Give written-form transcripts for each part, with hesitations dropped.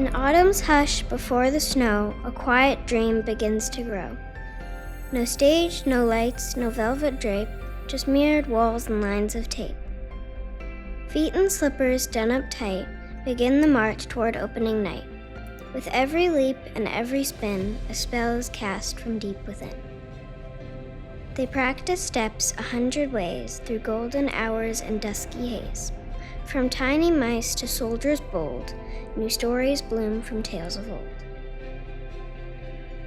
In autumn's hush before the snow, a quiet dream begins to grow. No stage, no lights, no velvet drape, just mirrored walls and lines of tape. Feet in slippers done up tight begin the march toward opening night. With every leap and every spin, a spell is cast from deep within. They practice steps 100 ways through golden hours and dusky haze. From tiny mice to soldiers bold, new stories bloom from tales of old.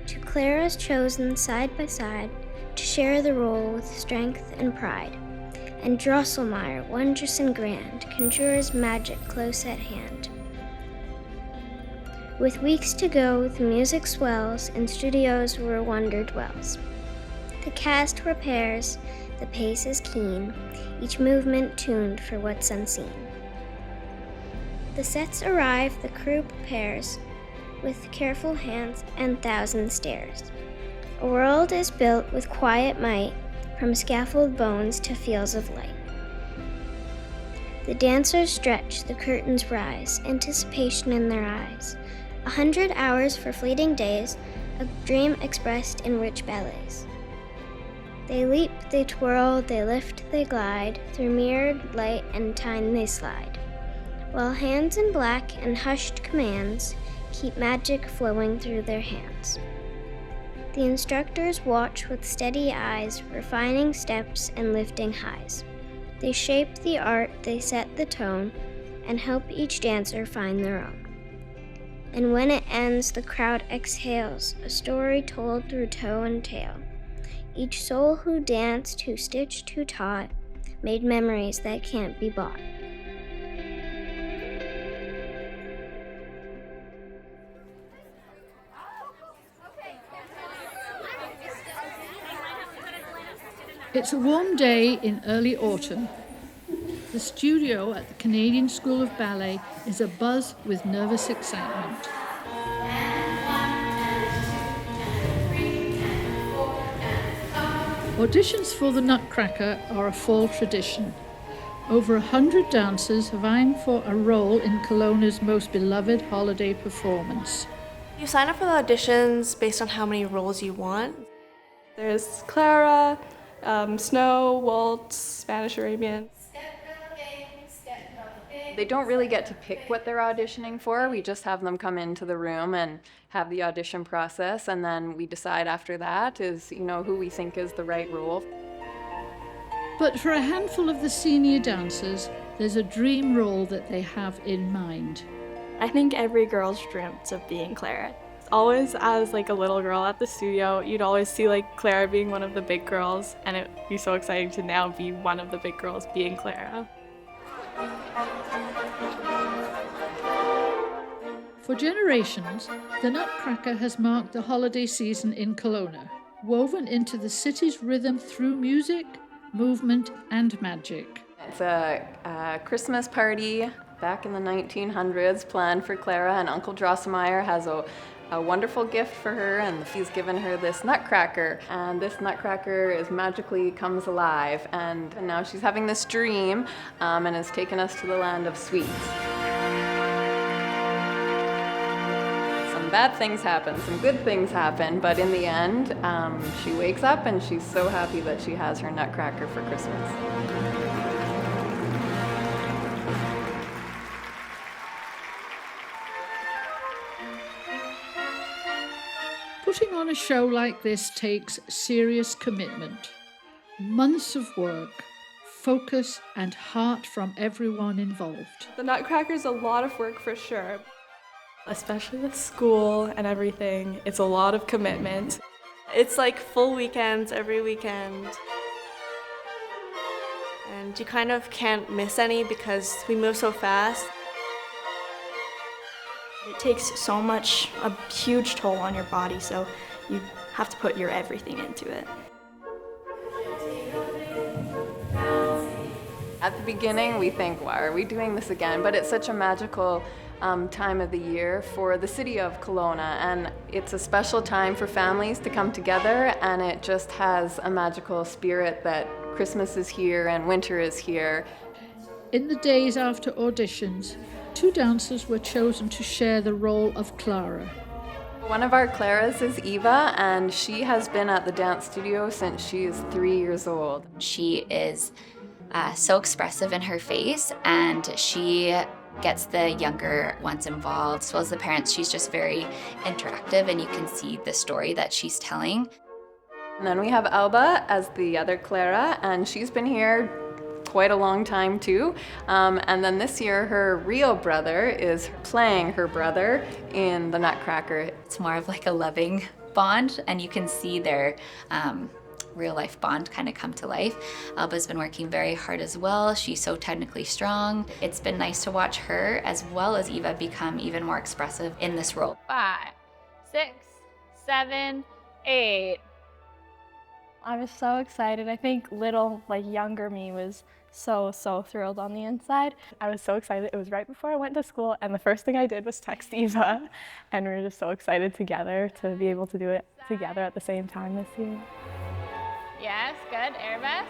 To Claras chosen side by side to share the role with strength and pride, and Drosselmeyer, wondrous and grand, conjures magic close at hand. With weeks to go, the music swells, in studios where wonder dwells. The cast prepares, the pace is keen, each movement tuned for what's unseen. The sets arrive, the crew prepares, with careful hands and thousand stares. A world is built with quiet might, from scaffold bones to fields of light. The dancers stretch, the curtains rise, anticipation in their eyes. 100 hours for fleeting days, a dream expressed in rich ballets. They leap, they twirl, they lift, they glide, through mirrored light and time they slide, while hands in black and hushed commands keep magic flowing through their hands. The instructors watch with steady eyes, refining steps and lifting highs. They shape the art, they set the tone, and help each dancer find their own. And when it ends, the crowd exhales, a story told through toe and tail. Each soul who danced, who stitched, who taught, made memories that can't be bought. It's a warm day in early autumn. The studio at the Canadian School of Ballet is abuzz with nervous excitement. Auditions for the Nutcracker are a fall tradition. Over 100 dancers vying for a role in Kelowna's most beloved holiday performance. You sign up for the auditions based on how many roles you want. There's Clara, Snow, Waltz, Spanish Arabian. They don't really get to pick what they're auditioning for. We just have them come into the room and have the audition process, and then we decide after that is, who we think is the right role. But for a handful of the senior dancers, there's a dream role that they have in mind. I think every girl's dreamt of being Clara. Always as a little girl at the studio, you'd always see Clara being one of the big girls, and it'd be so exciting to now be one of the big girls being Clara. For generations, the Nutcracker has marked the holiday season in Kelowna, woven into the city's rhythm through music, movement, and magic. It's a Christmas party back in the 1900s planned for Clara, and Uncle Drosselmeyer has a wonderful gift for her, and he's given her this nutcracker, and this nutcracker magically comes alive, and now she's having this dream and has taken us to the land of sweets. Some bad things happen, some good things happen, but in the end, she wakes up and she's so happy that she has her nutcracker for Christmas. Putting on a show like this takes serious commitment, months of work, focus, and heart from everyone involved. The Nutcracker's a lot of work for sure. Especially with school and everything, it's a lot of commitment. It's full weekends every weekend. And you kind of can't miss any because we move so fast. It takes so much, a huge toll on your body, so you have to put your everything into it. At the beginning, we think, why are we doing this again? But it's such a magical time of the year for the city of Kelowna, and it's a special time for families to come together, and it just has a magical spirit that Christmas is here and winter is here. In the days after auditions, 2 dancers were chosen to share the role of Clara. One of our Claras is Eva, and she has been at the dance studio since she is 3 years old. She is so expressive in her face, and she gets the younger ones involved, as well as the parents. She's just very interactive, and you can see the story that she's telling. And then we have Alba as the other Clara, and she's been here quite a long time too. And then this year, her real brother is playing her brother in the Nutcracker. It's more of like a loving bond, and you can see their real life bond kind of come to life. Alba's been working very hard as well. She's so technically strong. It's been nice to watch her as well as Eva become even more expressive in this role. 5, 6, 7, 8. I was so excited. I think little, younger me was so thrilled on the inside. I was so excited. It was right before I went to school, and the first thing I did was text Eva, and we were just so excited together to be able to do it together at the same time this year. Yes, good. Airbus.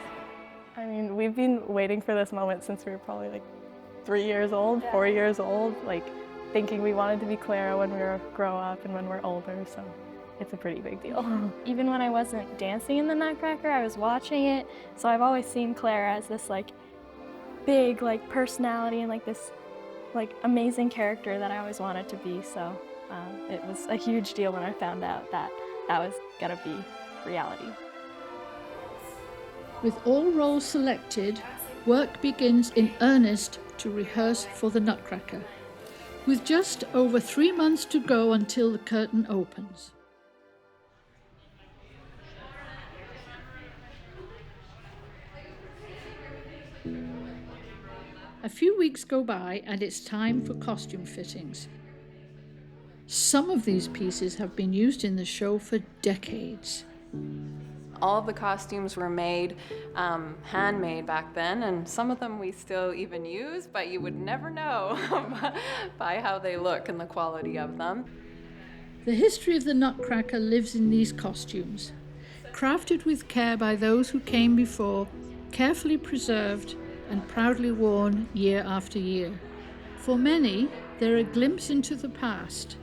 I mean, we've been waiting for this moment since we were probably 3 years old, 4 years old, thinking we wanted to be Clara when we grow up and when we're older, so it's a pretty big deal. Even when I wasn't dancing in the Nutcracker, I was watching it, so I've always seen Clara as this big personality and this amazing character that I always wanted to be, so it was a huge deal when I found out that that was gonna be reality. With all roles selected, work begins in earnest to rehearse for the Nutcracker, with just over 3 months to go until the curtain opens. A few weeks go by and it's time for costume fittings. Some of these pieces have been used in the show for decades. All the costumes were made, handmade back then, and some of them we still even use, but you would never know by how they look and the quality of them. The history of the Nutcracker lives in these costumes, crafted with care by those who came before, carefully preserved and proudly worn year after year. For many, they're a glimpse into the past,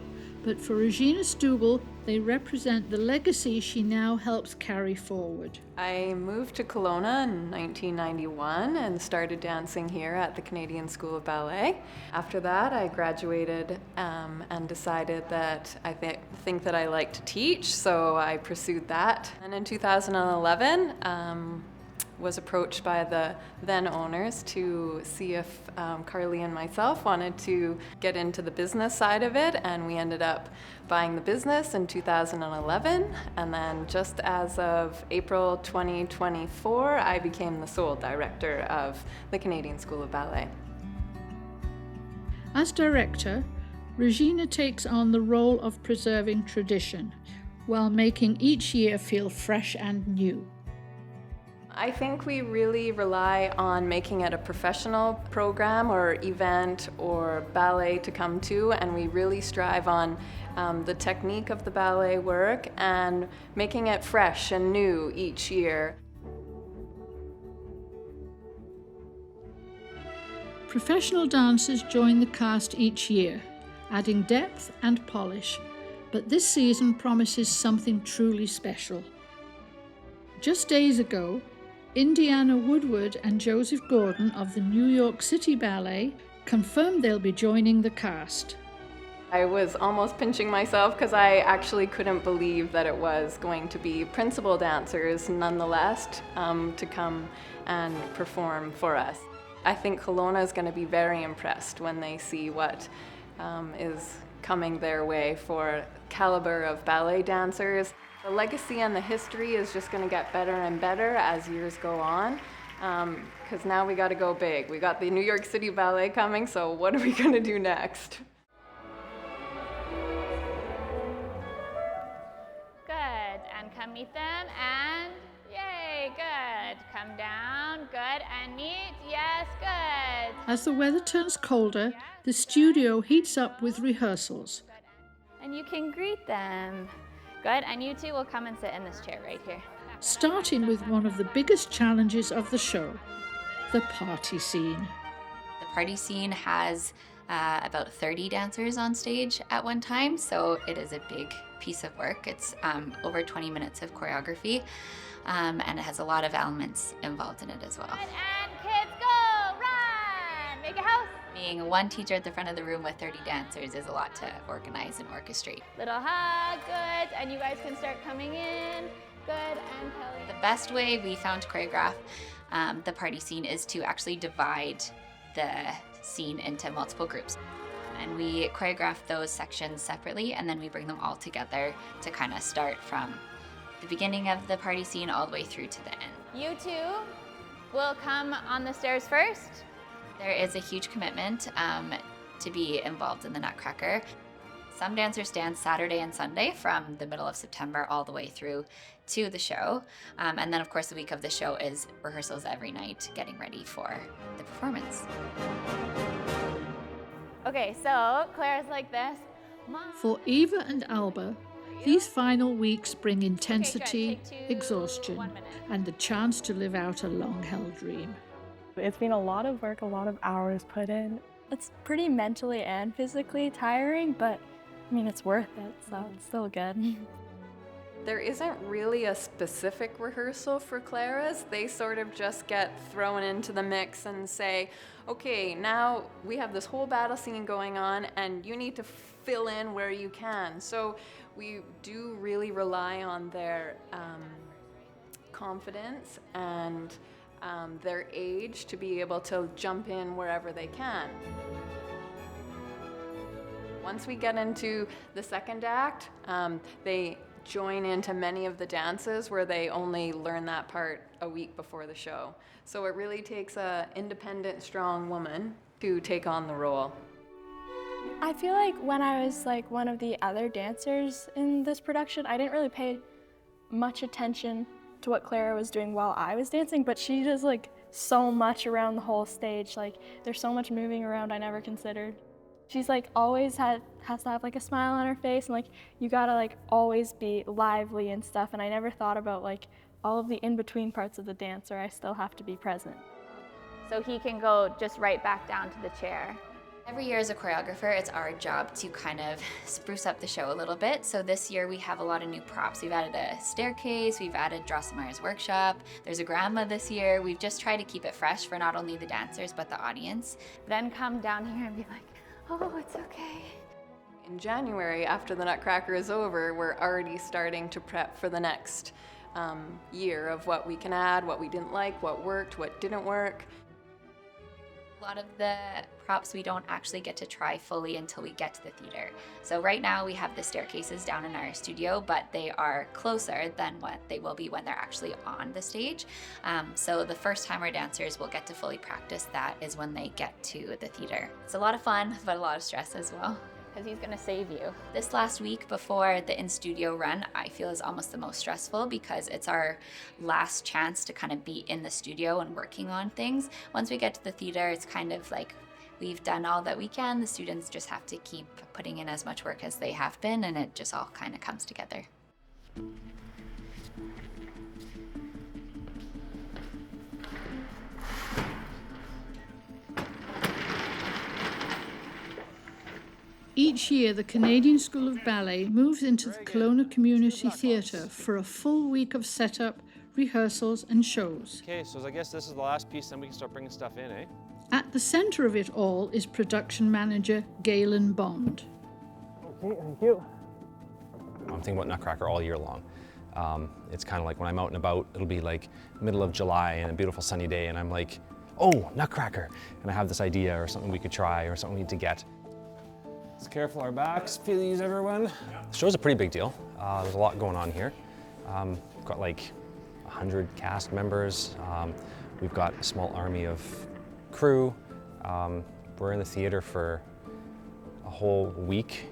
but for Regina Stubel, they represent the legacy she now helps carry forward. I moved to Kelowna in 1991 and started dancing here at the Canadian School of Ballet. After that, I graduated and decided that I think that I like to teach, so I pursued that. And in 2011, was approached by the then owners to see if Carly and myself wanted to get into the business side of it, and we ended up buying the business in 2011, and then just as of April 2024, I became the sole director of the Canadian School of Ballet. As director, Regina takes on the role of preserving tradition, while making each year feel fresh and new. I think we really rely on making it a professional program or event or ballet to come to, and we really strive on the technique of the ballet work and making it fresh and new each year. Professional dancers join the cast each year, adding depth and polish, but this season promises something truly special. Just days ago, Indiana Woodward and Joseph Gordon of the New York City Ballet confirmed they'll be joining the cast. I was almost pinching myself because I actually couldn't believe that it was going to be principal dancers nonetheless to come and perform for us. I think Kelowna is going to be very impressed when they see what is coming their way for caliber of ballet dancers. The legacy and the history is just going to get better and better as years go on, because now we got to go big. We got the New York City Ballet coming, so what are we going to do next? Good. And come meet them, and yay, good. Come down, good, and meet, yes, good. As the weather turns colder, the studio heats up with rehearsals. And you can greet them. Good, and you two will come and sit in this chair right here. Starting with one of the biggest challenges of the show, the party scene. The party scene has about 30 dancers on stage at one time, so it is a big piece of work. It's over 20 minutes of choreography, and it has a lot of elements involved in it as well. And kids go, run, make a house. Being one teacher at the front of the room with 30 dancers is a lot to organize and orchestrate. Little hug, good, and you guys can start coming in, good, and Kelly. The best way we found to choreograph the party scene is to actually divide the scene into multiple groups. And we choreograph those sections separately, and then we bring them all together to kind of start from the beginning of the party scene all the way through to the end. You two will come on the stairs first. There is a huge commitment to be involved in the Nutcracker. Some dancers dance Saturday and Sunday from the middle of September all the way through to the show. And then, of course, the week of the show is rehearsals every night, getting ready for the performance. Okay, so Clara's like this. Mom. For Eva and Alba, these final weeks bring intensity, Take two, exhaustion, 1 minute. and the chance to live out a long-held dream. It's been a lot of work, a lot of hours put in. It's pretty mentally and physically tiring, but I mean, it's worth it, so it's still good. There isn't really a specific rehearsal for Claras. They sort of just get thrown into the mix and say, okay, now we have this whole battle scene going on and you need to fill in where you can. So we do really rely on their confidence and their age to be able to jump in wherever they can. Once we get into the second act, they join into many of the dances where they only learn that part a week before the show. So it really takes an independent, strong woman to take on the role. I feel like when I was like one of the other dancers in this production, I didn't really pay much attention to what Clara was doing while I was dancing, but she does like so much around the whole stage. Like there's so much moving around I never considered. She's like always has to have like a smile on her face, and like you gotta like always be lively and stuff, and I never thought about like all of the in-between parts of the dance where I still have to be present. So he can go just right back down to the chair. Every year as a choreographer, it's our job to kind of spruce up the show a little bit. So this year we have a lot of new props. We've added a staircase, we've added Drosselmeyer's workshop, there's a grandma this year. We've just tried to keep it fresh for not only the dancers, but the audience. Then come down here and be like, oh, it's okay. In January, after the Nutcracker is over, we're already starting to prep for the next year of what we can add, what we didn't like, what worked, what didn't work. A lot of the props we don't actually get to try fully until we get to the theater. So right now we have the staircases down in our studio, but they are closer than what they will be when they're actually on the stage. So the first time our dancers will get to fully practice that is when they get to the theater. It's a lot of fun, but a lot of stress as well. Because he's gonna save you. This last week before the in-studio run, I feel is almost the most stressful because it's our last chance to kind of be in the studio and working on things. Once we get to the theater, it's kind of like we've done all that we can. The students just have to keep putting in as much work as they have been, and it just all kind of comes together. Each year, the Canadian School of Ballet moves into the Kelowna Community Theatre for a full week of setup, rehearsals, and shows. Okay, so I guess this is the last piece, then we can start bringing stuff in, eh? At the centre of it all is production manager Galen Bond. Okay, thank you. I'm thinking about Nutcracker all year long. It's kind of like when I'm out and about, it'll be like middle of July and a beautiful sunny day, and I'm like, oh, Nutcracker! And I have this idea or something we could try or something we need to get. Let's careful our backs, feel these, everyone. The show's a pretty big deal. There's a lot going on here. We've got like 100 cast members. We've got a small army of crew. We're in the theater for a whole week.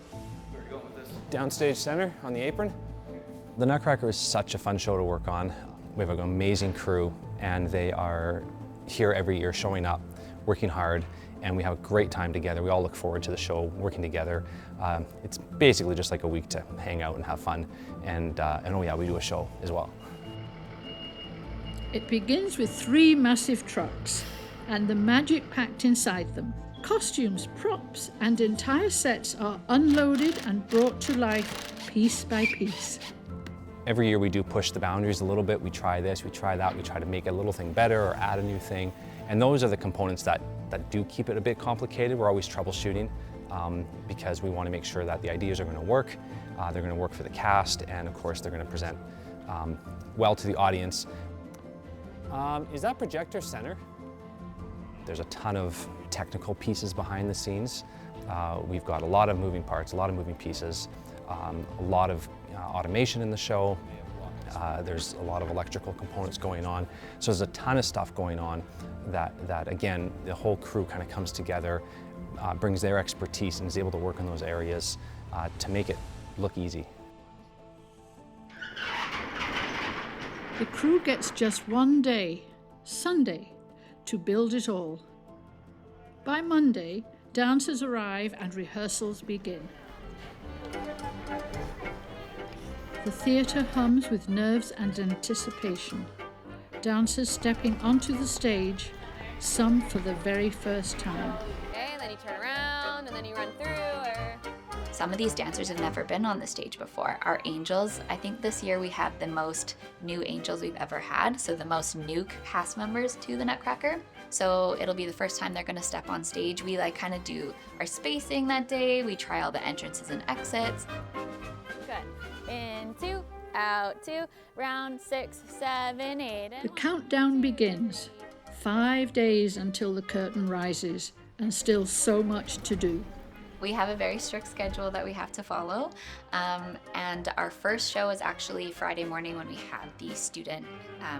Where are you going with this? Downstage center on the apron. The Nutcracker is such a fun show to work on. We have an amazing crew, and they are here every year showing up, working hard, and we have a great time together. We all look forward to the show, working together. It's basically just like a week to hang out and have fun, and oh yeah, we do a show as well. It begins with 3 massive trucks and the magic packed inside them, Costumes, props, and entire sets are unloaded and brought to life piece by piece. Every year we do push the boundaries a little bit. We try this, we try that, we try to make a little thing better or add a new thing. And those are the components that do keep it a bit complicated. We're always troubleshooting because we want to make sure that the ideas are going to work, they're going to work for the cast, and of course they're going to present well to the audience. Is that projector center? There's a ton of technical pieces behind the scenes. We've got a lot of moving parts, a lot of moving pieces, a lot of automation in the show. There's a lot of electrical components going on. So there's a ton of stuff going on that again, the whole crew kind of comes together, brings their expertise and is able to work in those areas to make it look easy. The crew gets just one day, Sunday, to build it all. By Monday, dancers arrive and rehearsals begin. The theatre hums with nerves and anticipation. Dancers stepping onto the stage, some for the very first time. Okay, and then you turn around, and then you run through, or... Some of these dancers have never been on the stage before. Our angels, I think this year we have the most new angels we've ever had, so the most new cast members to the Nutcracker. So it'll be the first time they're gonna step on stage. We kind of do our spacing that day. We try all the entrances and exits. Good. In 2, out 2, round 6, 7, 8, and The countdown begins. 5 days until the curtain rises, and still so much to do. We have a very strict schedule that we have to follow, and our first show is actually Friday morning when we have the student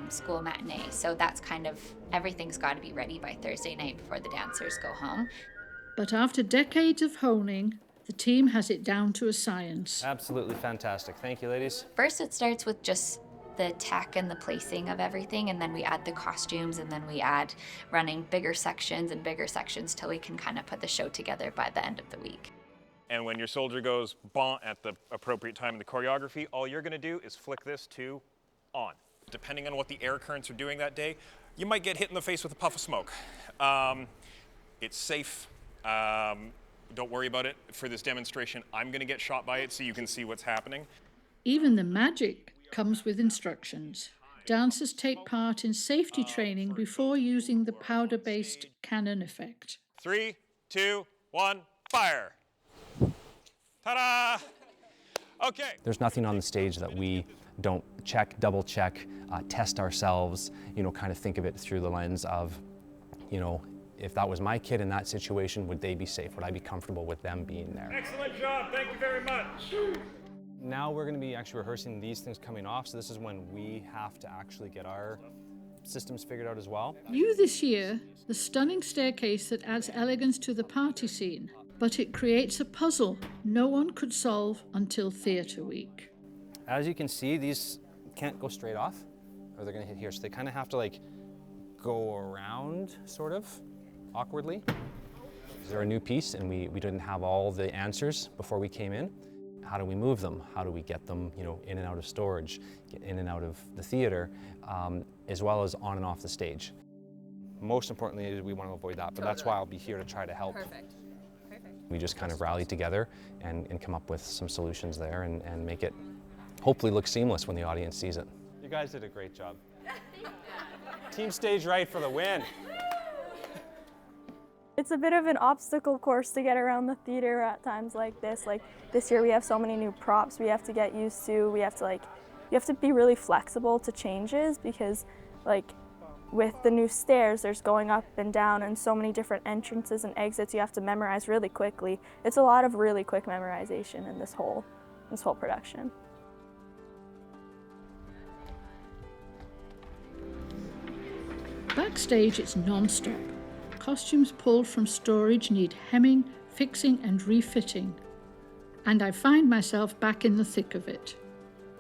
school matinee. So that's kind of, everything's got to be ready by Thursday night before the dancers go home. But after decades of honing, the team has it down to a science. Absolutely fantastic. Thank you, ladies. First it starts with just the tech and the placing of everything, and then we add the costumes, and then we add running bigger sections till we can kind of put the show together by the end of the week. And when your soldier goes bon at the appropriate time in the choreography, all you're gonna do is flick this to on. Depending on what the air currents are doing that day, you might get hit in the face with a puff of smoke. It's safe. Don't worry about it. For this demonstration, I'm gonna get shot by it so you can see what's happening. Even the magic comes with instructions. Dancers take part in safety training before using the powder-based cannon effect. 3, 2, 1, fire! Ta-da! Okay. There's nothing on the stage that we don't check, double check, test ourselves, kind of think of it through the lens of, if that was my kid in that situation, would they be safe? Would I be comfortable with them being there? Excellent job, thank you very much. Now we're going to be actually rehearsing these things coming off, so this is when we have to actually get our systems figured out as well. New this year, the stunning staircase that adds elegance to the party scene, but it creates a puzzle no one could solve until theatre week. As you can see, these can't go straight off, or they're going to hit here, so they kind of have to go around, sort of, awkwardly. They're a new piece, and we didn't have all the answers before we came in. How do we move them? How do we get them, in and out of storage, get in and out of the theater, as well as on and off the stage? Most importantly, we want to avoid that, but that's why I'll be here to try to help. Perfect. Perfect. We just kind of rallied together and come up with some solutions there and make it hopefully look seamless when the audience sees it. You guys did a great job. Team stage right for the win. It's a bit of an obstacle course to get around the theater at times like this. Like this year we have so many new props we have to get used to. We have to be really flexible to changes because with the new stairs there's going up and down and so many different entrances and exits you have to memorize really quickly. It's a lot of really quick memorization in this whole production. Backstage it's non-stop. Costumes pulled from storage need hemming, fixing and refitting. And I find myself back in the thick of it.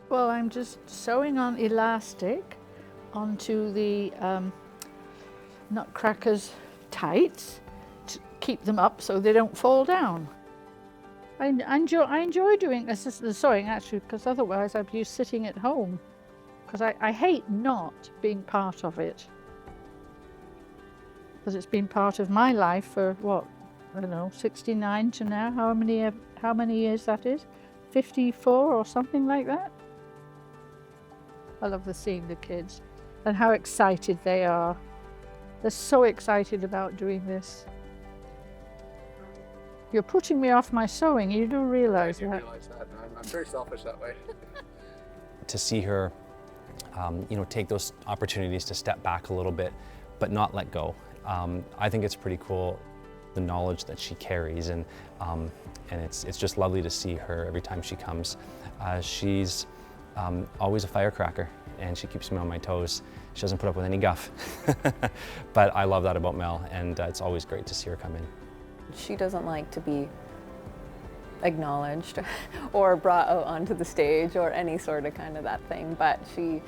Well, I'm just sewing on elastic onto the Nutcracker's tights to keep them up so they don't fall down. I enjoy doing the sewing actually, because otherwise I'd be sitting at home. Because I hate not being part of it. Because it's been part of my life for, I don't know, 69 to now, how many years that is? 54 or something like that. I love seeing the kids and how excited they are. They're so excited about doing this. You're putting me off my sewing, you do realise that. I do realise that. I'm very selfish that way. To see her, take those opportunities to step back a little bit, but not let go. I think it's pretty cool, the knowledge that she carries, and it's just lovely to see her every time she comes. She's always a firecracker, and she keeps me on my toes. She doesn't put up with any guff. But I love that about Mel, and it's always great to see her come in. She doesn't like to be acknowledged or brought out onto the stage or any sort of kind of that thing, but she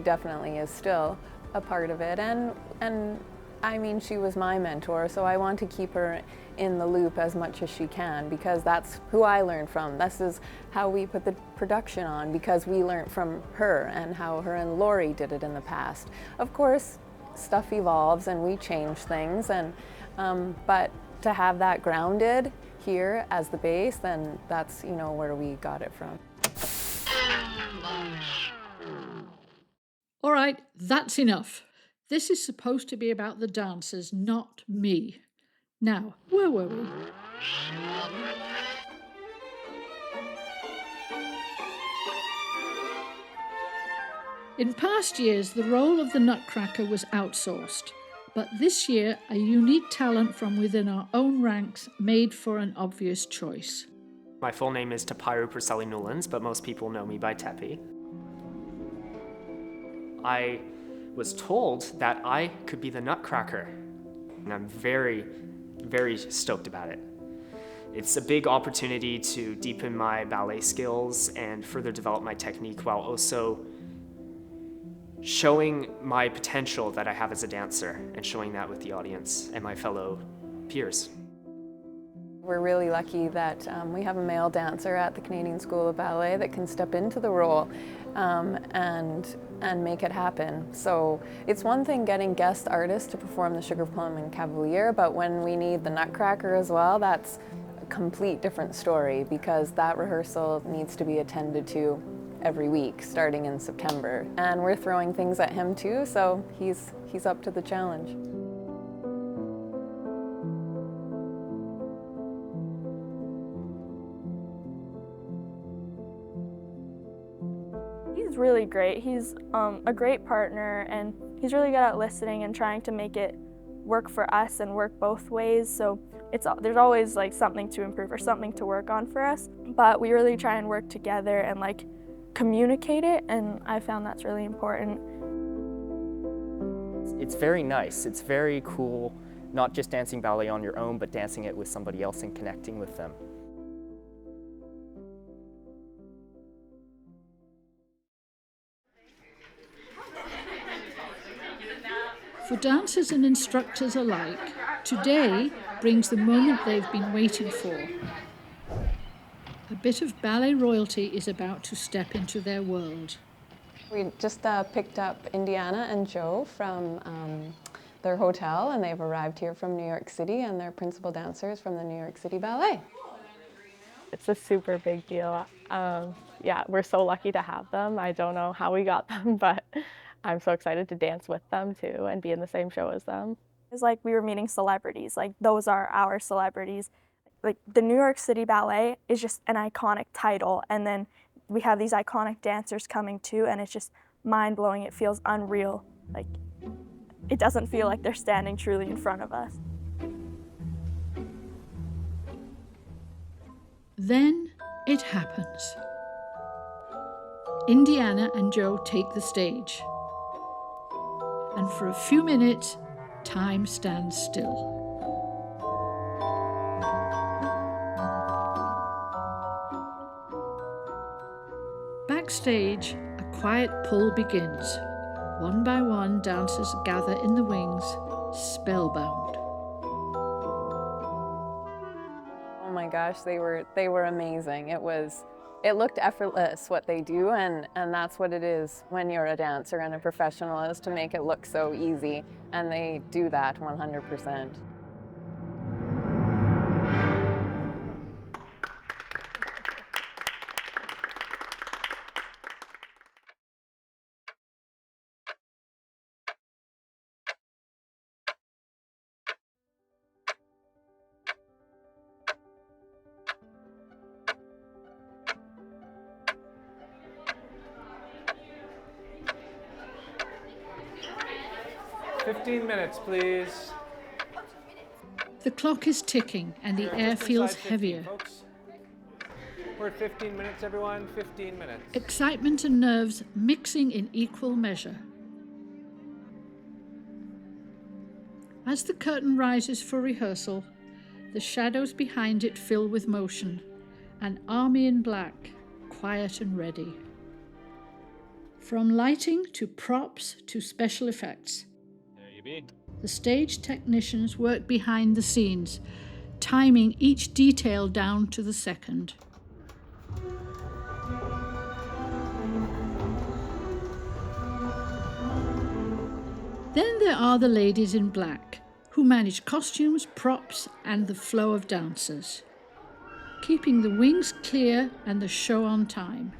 definitely is still a part of it, and I mean, she was my mentor, so I want to keep her in the loop as much as she can, because that's who I learned from. This is how we put the production on, because we learned from her and how her and Laurie did it in the past. Of course, stuff evolves and we change things, and but to have that grounded here as the base, then that's, where we got it from. All right, that's enough. This is supposed to be about the dancers, not me. Now, where were we? In past years, the role of the Nutcracker was outsourced, but this year, a unique talent from within our own ranks made for an obvious choice. My full name is Tapiru Purcelli Newlands, but most people know me by Tepi. I was told that I could be the Nutcracker, and I'm very, very stoked about it. It's a big opportunity to deepen my ballet skills and further develop my technique while also showing my potential that I have as a dancer and showing that with the audience and my fellow peers. We're really lucky that we have a male dancer at the Canadian School of Ballet that can step into the role and make it happen. So it's one thing getting guest artists to perform the Sugar Plum and Cavalier, but when we need the Nutcracker as well, that's a complete different story, because that rehearsal needs to be attended to every week starting in September. And we're throwing things at him too, so he's up to the challenge. He's really great. He's a great partner, and he's really good at listening and trying to make it work for us and work both ways. So there's always like something to improve or something to work on for us. But we really try and work together and like communicate it, and I found that's really important. It's very nice. It's very cool, not just dancing ballet on your own, but dancing it with somebody else and connecting with them. For dancers and instructors alike, today brings the moment they've been waiting for. A bit of ballet royalty is about to step into their world. We just picked up Indiana and Joe from their hotel, and they've arrived here from New York City, and they're principal dancers from the New York City Ballet. It's a super big deal. Yeah, we're so lucky to have them. I don't know how we got them, but I'm so excited to dance with them too and be in the same show as them. It's like we were meeting celebrities, like those are our celebrities. Like the New York City Ballet is just an iconic title, and then we have these iconic dancers coming too, and it's just mind-blowing. It feels unreal. Like it doesn't feel like they're standing truly in front of us. Then it happens. Indiana and Joe take the stage. And for a few minutes, time stands still. Backstage, a quiet pull begins. One by one, dancers gather in the wings, spellbound. Oh my gosh, they were amazing. It looked effortless what they do, and that's what it is when you're a dancer and a professional, is to make it look so easy, and they do that 100%. 15 minutes, please. The clock is ticking and the air feels heavier. Folks. We're at 15 minutes, everyone. 15 minutes. Excitement and nerves mixing in equal measure. As the curtain rises for rehearsal, the shadows behind it fill with motion, an army in black, quiet and ready. From lighting to props to special effects, There you be. the stage technicians work behind the scenes, timing each detail down to the second. Then there are the ladies in black, who manage costumes, props, and the flow of dancers, keeping the wings clear and the show on time.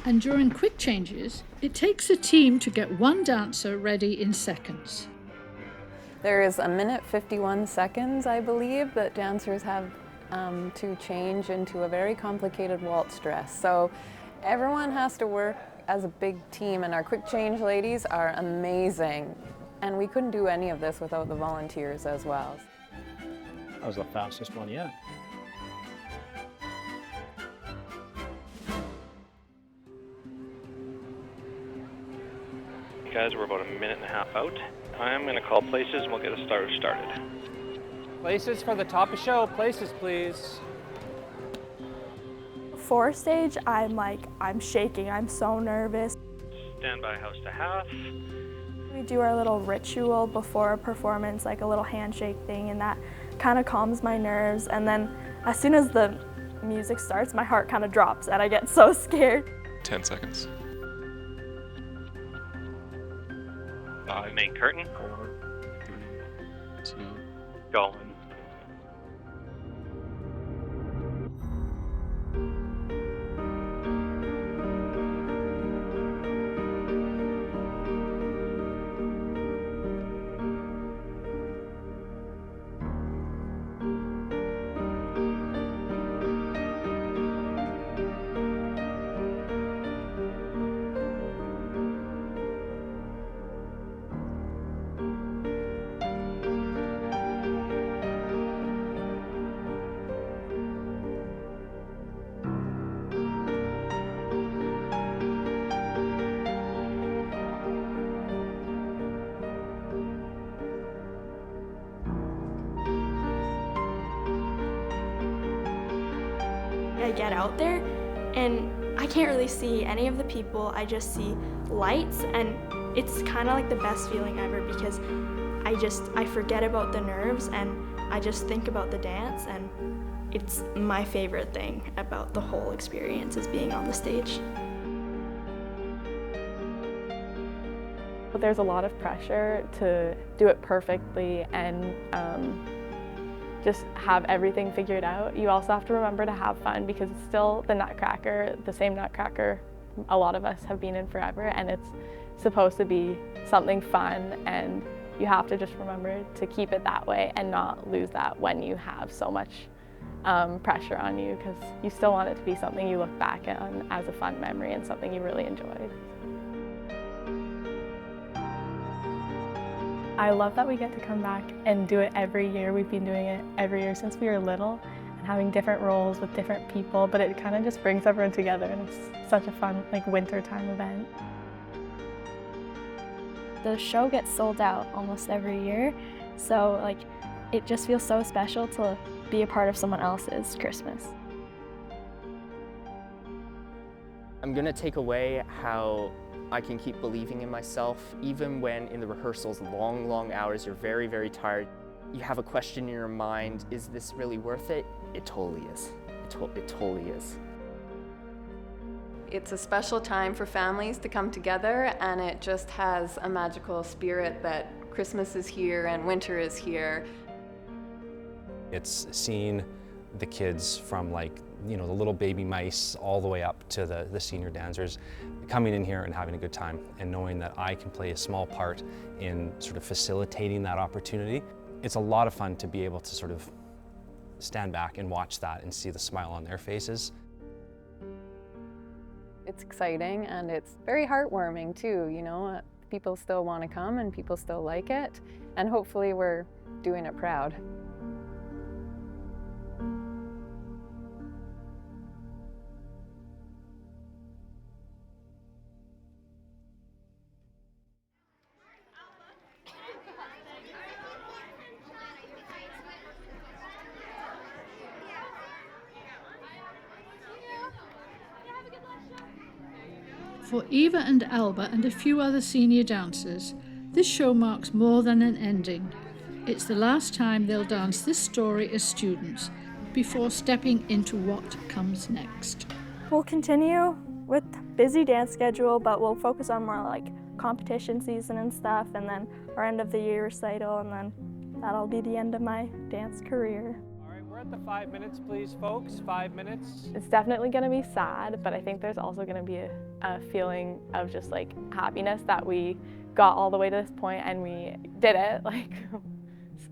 And during quick changes, it takes a team to get one dancer ready in seconds. There is 1:51 seconds, I believe, that dancers have to change into a very complicated waltz dress. So everyone has to work as a big team, and our quick change ladies are amazing. And we couldn't do any of this without the volunteers as well. That was the fastest one yet. Guys, we're about a minute and a half out. I'm going to call places and we'll get a started. Places for the top of show. Places, please. For stage, I'm shaking. I'm so nervous. Stand by house to half. We do our little ritual before a performance, like a little handshake thing, and that kind of calms my nerves. And then as soon as the music starts, my heart kind of drops and I get so scared. 10 seconds. Main curtain. 4, 3, 2, going. I get out there and I can't really see any of the people. I just see lights, and it's kind of like the best feeling ever because I forget about the nerves and I just think about the dance, and it's my favorite thing about the whole experience is being on the stage. There's a lot of pressure to do it perfectly and just have everything figured out. You also have to remember to have fun because it's still the Nutcracker, the same Nutcracker a lot of us have been in forever, and it's supposed to be something fun, and you have to just remember to keep it that way and not lose that when you have so much pressure on you, because you still want it to be something you look back on as a fun memory and something you really enjoyed. I love that we get to come back and do it every year. We've been doing it every year since we were little and having different roles with different people, but it kind of just brings everyone together, and it's such a fun wintertime event. The show gets sold out almost every year, so it just feels so special to be a part of someone else's Christmas. I'm gonna take away how I can keep believing in myself, even when in the rehearsals, long hours, you're very, very tired. You have a question in your mind, is this really worth it? It totally is. It totally is. It's a special time for families to come together, and it just has a magical spirit that Christmas is here and winter is here. It's seeing the kids from the little baby mice all the way up to the senior dancers coming in here and having a good time, and knowing that I can play a small part in sort of facilitating that opportunity. It's a lot of fun to be able to sort of stand back and watch that and see the smile on their faces. It's exciting and it's very heartwarming too, people still want to come and people still like it, and hopefully we're doing it proud. For Eva and Alba and a few other senior dancers, this show marks more than an ending. It's the last time they'll dance this story as students before stepping into what comes next. We'll continue with busy dance schedule, but we'll focus on more like competition season and stuff, and then our end of the year recital, and then that'll be the end of my dance career. We're at the 5 minutes, please, folks. 5 minutes. It's definitely going to be sad, but I think there's also going to be a feeling of just like happiness that we got all the way to this point and we did it, like,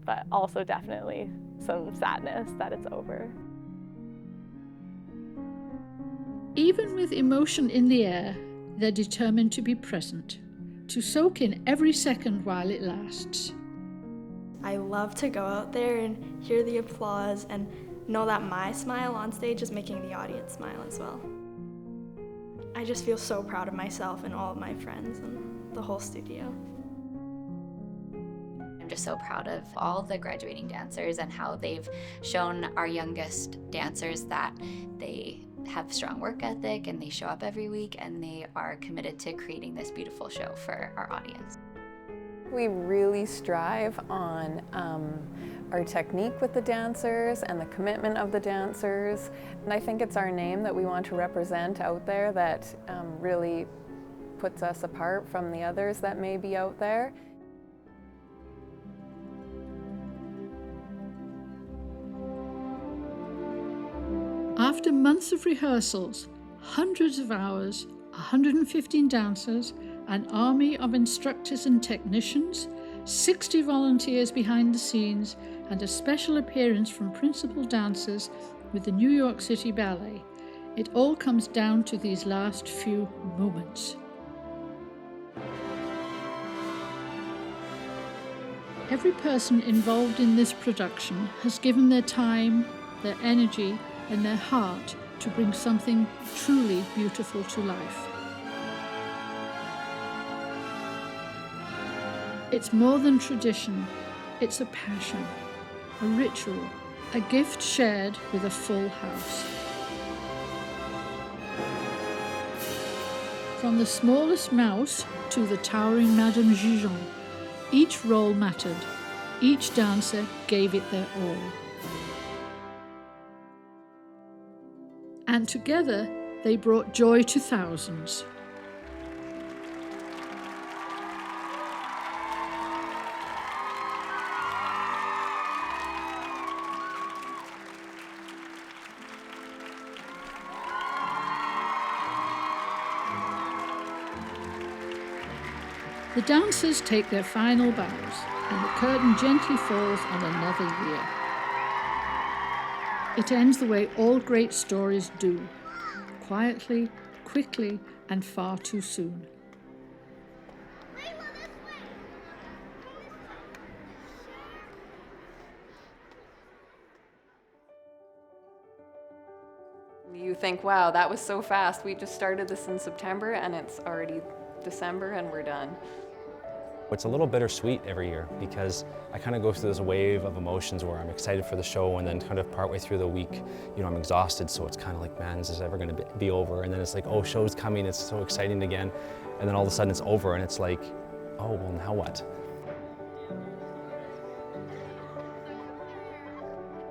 but also definitely some sadness that it's over. Even with emotion in the air, they're determined to be present, to soak in every second while it lasts. I love to go out there and hear the applause and know that my smile on stage is making the audience smile as well. I just feel so proud of myself and all of my friends and the whole studio. I'm just so proud of all the graduating dancers and how they've shown our youngest dancers that they have strong work ethic and they show up every week and they are committed to creating this beautiful show for our audience. We really strive on our technique with the dancers and the commitment of the dancers. And I think it's our name that we want to represent out there that really puts us apart from the others that may be out there. After months of rehearsals, hundreds of hours, 115 dancers, an army of instructors and technicians, 60 volunteers behind the scenes, and a special appearance from principal dancers with the New York City Ballet, it all comes down to these last few moments. Every person involved in this production has given their time, their energy, and their heart to bring something truly beautiful to life. It's more than tradition, it's a passion, a ritual, a gift shared with a full house. From the smallest mouse to the towering Madame Gijon, each role mattered, each dancer gave it their all. And together they brought joy to thousands. The dancers take their final bows, and the curtain gently falls on another year. It ends the way all great stories do, quietly, quickly, and far too soon. You think, wow, that was so fast. We just started this in September and it's already December and we're done. It's a little bittersweet every year because I kind of go through this wave of emotions where I'm excited for the show and then kind of partway through the week, you know, I'm exhausted, so it's kind of like, man, is this ever going to be over? And then it's like, oh, show's coming, it's so exciting again. And then all of a sudden it's over and it's like, oh, well, now what?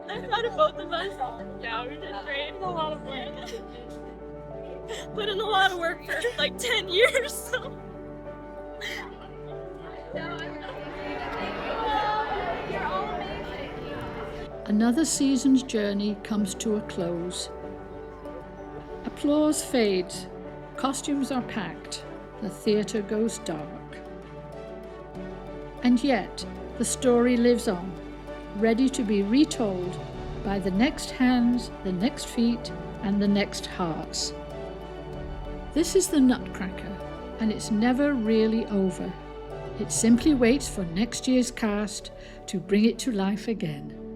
I'm proud of both of us. Yeah, we did great. A lot of work. Put in a lot of work for like 10 years, so. Another season's journey comes to a close. Applause fades, costumes are packed, the theatre goes dark. And yet, the story lives on, ready to be retold by the next hands, the next feet, and the next hearts. This is the Nutcracker, and it's never really over. It simply waits for next year's cast to bring it to life again.